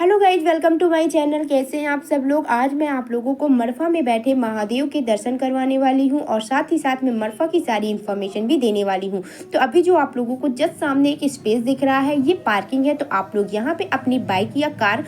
Hello guys, welcome to my channel. कैसे हैं आप सब लोग। आज मैं आप लोगों को मरफा में बैठे महादेव के दर्शन करवाने वाली हूं और साथ ही साथ में मरफा की सारी इन्फॉर्मेशन भी देने वाली हूं। तो अभी जो आप लोगों को जस्ट सामने एक स्पेस दिख रहा है, ये पार्किंग है। तो आप लोग यहां पे अपनी बाइक या कार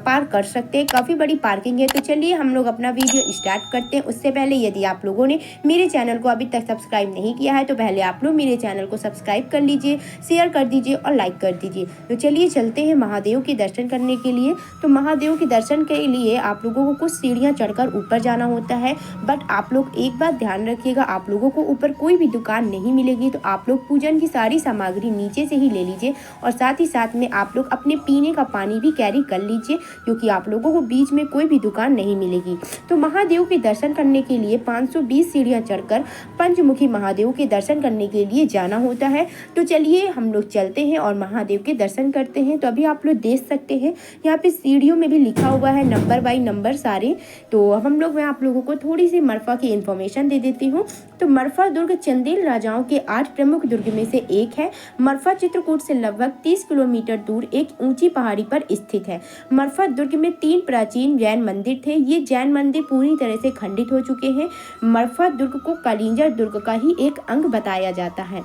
पार्क कर सकते हैं। काफ़ी बड़ी पार्किंग है। तो चलिए हम लोग अपना वीडियो स्टार्ट करते हैं। उससे पहले यदि आप लोगों ने मेरे चैनल को अभी तक सब्सक्राइब नहीं किया है तो पहले आप लोग मेरे चैनल को सब्सक्राइब कर लीजिए, शेयर कर दीजिए और लाइक कर दीजिए। तो चलिए चलते हैं महादेव के दर्शन करने के लिए। तो महादेव के दर्शन के लिए आप लोगों को कुछ सीढ़ियां चढ़कर ऊपर जाना होता है। बट आप लोग एक बात ध्यान रखिएगा, आप लोगों को ऊपर कोई भी दुकान नहीं मिलेगी। तो आप लोग पूजन की सारी सामग्री नीचे से ही ले लीजिए और साथ ही साथ में आप लोग अपने पीने का पानी भी कैरी कर लीजिए, क्योंकि आप लोगों को बीच में कोई भी दुकान नहीं मिलेगी। तो महादेव के दर्शन करने के लिए 520 सीढ़ियां चढ़कर पंचमुखी महादेव के दर्शन करने के लिए जाना होता है। तो चलिए हम लोग चलते हैं और महादेव के दर्शन करते हैं। तो अभी आप लोग देख सकते हैं यहाँ पे सीढ़ियों में भी लिखा हुआ है नंबर बाई नंबर सारे। तो हम लोग मैं आप लोगों को थोड़ी सी मरफा की इन्फॉर्मेशन दे देती हूँ। तो मरफा दुर्ग चंदेल राजाओं के 8 प्रमुख दुर्ग में से एक है। मरफा चित्रकूट से लगभग 30 किलोमीटर दूर एक ऊंची पहाड़ी पर स्थित है। मरफा दुर्ग में 3 प्राचीन जैन मंदिर थे। ये जैन मंदिर पूरी तरह से खंडित हो चुके हैं। मरफा दुर्ग को कलिंजर दुर्ग का ही एक अंग बताया जाता है।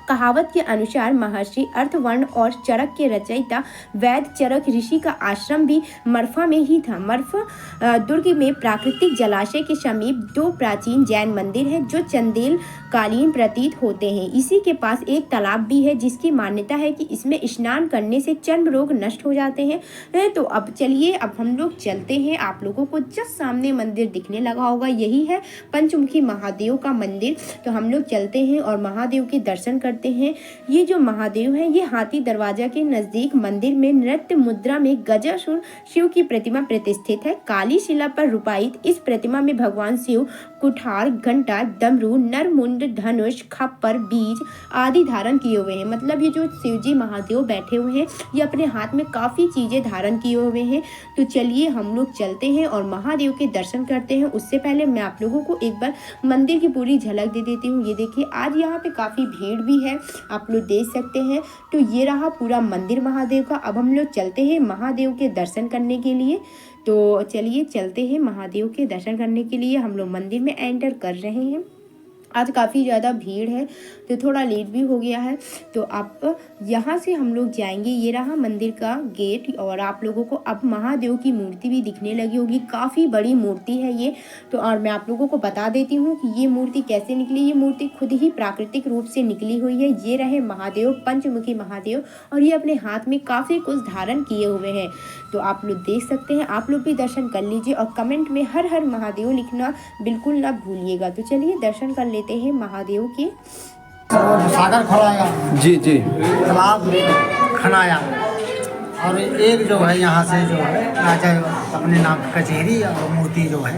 कहावत के अनुसार महर्षि अर्थवर्ण और चरक के रचयिता वैद्य चरक ऋषि का आश्रम भी मरफा में ही था। मरफा दुर्ग में प्राकृतिक जलाशय के समीप 2 प्राचीन जैन मंदिर हैं जो चंदेल कालीन प्रतीत होते हैं। इसी के पास एक तालाब भी है जिसकी मान्यता है कि इसमें स्नान करने से चर्म रोग नष्ट हो जाते हैं। तो अब चलिए अब हम लोग चलते हैं। आप लोगों को जस्ट सामने मंदिर दिखने लगा होगा, यही है पंचमुखी महादेव का मंदिर। तो हम लोग चलते हैं और महादेव के दर्शन करते हैं। ये जो महादेव है ये हाथी दरवाजा के नजदीक मंदिर में नृत्य मुद्रा में गजासुर शिव की प्रतिमा प्रतिष्ठित है। काली शिला पर रूपायित इस प्रतिमा में भगवान शिव कुठार, घंटा, डमरू, नरमुंड, धनुष, खप्पर, बीज आदि धारण किए हुए हैं। मतलब ये जो शिवजी महादेव बैठे हुए हैं ये अपने हाथ में काफी चीजें धारण किए हुए हैं। तो चलिए हम लोग चलते हैं और महादेव के दर्शन करते हैं। उससे पहले मैं आप लोगों को एक बार मंदिर की पूरी झलक दे देती हूँ। ये देखिए आज यहाँ पे काफी भीड़ भी है, आप लोग देख सकते हैं। तो ये रहा पूरा मंदिर महादेव का। अब हम लोग चलते हैं महादेव के दर्शन करने के लिए। तो चलिए चलते हैं महादेव के दर्शन करने के लिए। हम लोग मंदिर में एंटर कर रहे हैं। आज काफ़ी ज़्यादा भीड़ है तो थोड़ा लेट भी हो गया है। तो आप यहाँ से हम लोग जाएंगे। ये रहा मंदिर का गेट और आप लोगों को अब महादेव की मूर्ति भी दिखने लगी होगी। काफ़ी बड़ी मूर्ति है ये। तो और मैं आप लोगों को बता देती हूँ कि ये मूर्ति कैसे निकली। ये मूर्ति खुद ही प्राकृतिक रूप से निकली हुई है। ये रहे महादेव, पंचमुखी महादेव, और ये अपने हाथ में काफ़ी कुछ धारण किए हुए हैं। तो आप लोग देख सकते हैं। आप लोग भी दर्शन कर लीजिए और कमेंट में हर हर महादेव लिखना बिल्कुल ना भूलिएगा। तो चलिए दर्शन कर लेते हैं महादेव के। सागर खोलाया जी जी, तालाब खनाया और एक जो है यहाँ से जो है राजा अपने नाम की कचहरी और मूर्ति जो है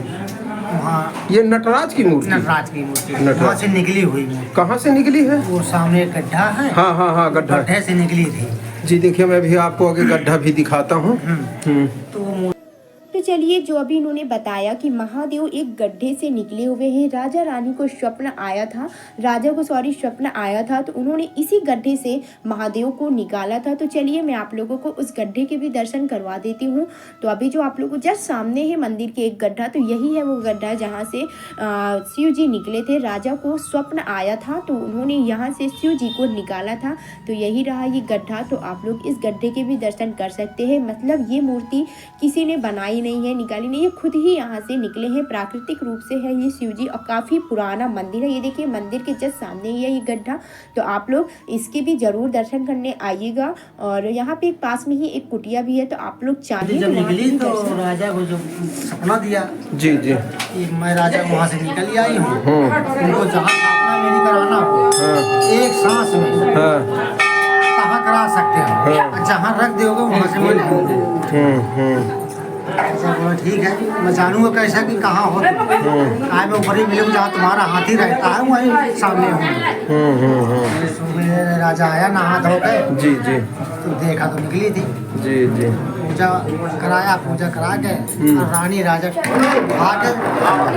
वहाँ, ये नटराज की मूर्ति, नटराज की मूर्ति वहाँ से निकली हुई है। कहाँ से निकली है? वो सामने एक गड्ढा है। हाँ हाँ हाँ, गड्ढा, गड्ढे से निकली थी जी। देखिए मैं भी आपको आगे गड्ढा भी दिखाता हूँ। तो चलिए जो अभी इन्होंने बताया कि महादेव एक गड्ढे से निकले हुए हैं। राजा रानी को स्वप्न आया था, स्वप्न आया था तो उन्होंने इसी गड्ढे से महादेव को निकाला था। तो चलिए मैं आप लोगों को उस गड्ढे के भी दर्शन करवा देती हूँ। तो अभी जो आप लोगों को जस्ट सामने है मंदिर के एक गड्ढा, तो यही है वो गड्ढा जहाँ से शिव जी निकले थे। राजा को स्वप्न आया था तो उन्होंने यहाँ से शिव जी को निकाला था। तो यही रहा ये गड्ढा। तो आप लोग इस गड्ढे के भी दर्शन कर सकते हैं। मतलब ये मूर्ति किसी ने बनाई नहीं है, निकाली नहीं है, खुद ही यहाँ से निकले हैं। प्राकृतिक रूप से है ये शिवजी और काफ़ी पुराना मंदिर है। ये देखिए मंदिर के जस्ट सामने ही है ये गड्ढा। तो आप लोग इसके भी जरूर दर्शन करने आइएगा। और यहाँ पे पास में ही एक कुटिया भी है। तो आप लोग चाहिए जब निकली तो राजा को जो सपना दिया जी जी कि मैं राजा वहाँ से निकल आई हूँ, उनको जहाँ स्थापना मेरी कराना हो एक सांस में कहाँ करा सकते हो, जहाँ रख दोगे वहाँ से मैं ढूंढ ऐसा बोला ठीक है, मैं जानूंगा कैसा कि कहाँ हो। मैं ऊपर ही मिलूँ जहाँ तुम्हारा हाथी रहता है वहीं सामने हूँ। सुबह राजा आया नहा धो के जी जी, तो देखा तो निकली थी जी जी। पूजा कराया, पूजा करा के और रानी राजा आके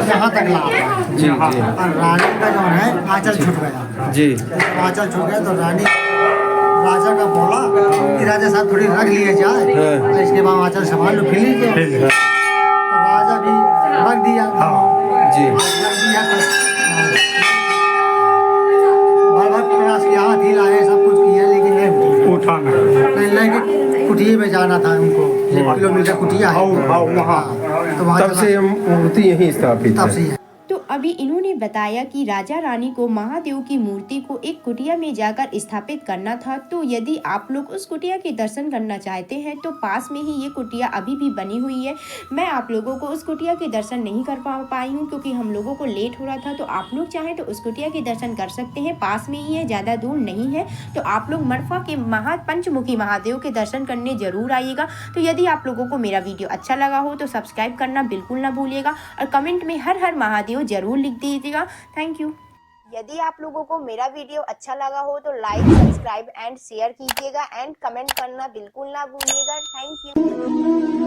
यहाँ तक ला जी जी। और रानी का जो है आंचल छूट गया जी, आंचल छूट गया तो रानी राजा का बोला कि राजा साहब थोड़ी रख लिए जाए, और इसके बाद आंचल संभाल लो, फिर लीजिए। तो राजा भी रख दिया। जी रख दिया तो बार प्रयास किया, हाथ हिलाए, सब कुछ किया, लेकिन नहीं उठा नहीं लेके कुटिया में जाना था उनको। 1 किलोमीटर कुटिया है वहाँ, तो वहाँ तब से ये मूर्ति यहीं स्थापित तब है। से ही है। तो अभी इन्होंने बताया कि राजा रानी को महादेव की मूर्ति को एक कुटिया में जाकर स्थापित करना था। तो यदि आप लोग उस कुटिया के दर्शन करना चाहते हैं तो पास में ही ये कुटिया अभी भी बनी हुई है। मैं आप लोगों को उस कुटिया के दर्शन नहीं कर पाई हूँ क्योंकि हम लोगों को लेट हो रहा था। तो आप लोग चाहें तो उस कुटिया के दर्शन कर सकते हैं, पास में ही है, ज़्यादा दूर नहीं है। तो आप लोग मरफा के पंचमुखी महादेव के दर्शन करने जरूर आइएगा। तो यदि आप लोगों को मेरा वीडियो अच्छा लगा हो तो सब्सक्राइब करना बिल्कुल ना भूलिएगा और कमेंट में हर हर महादेव जरूर लिख दीजिएगा। Thank you. यदि आप लोगों को मेरा वीडियो अच्छा लगा हो तो लाइक, सब्सक्राइब एंड शेयर कीजिएगा एंड कमेंट करना बिल्कुल ना भूलिएगा। Thank you.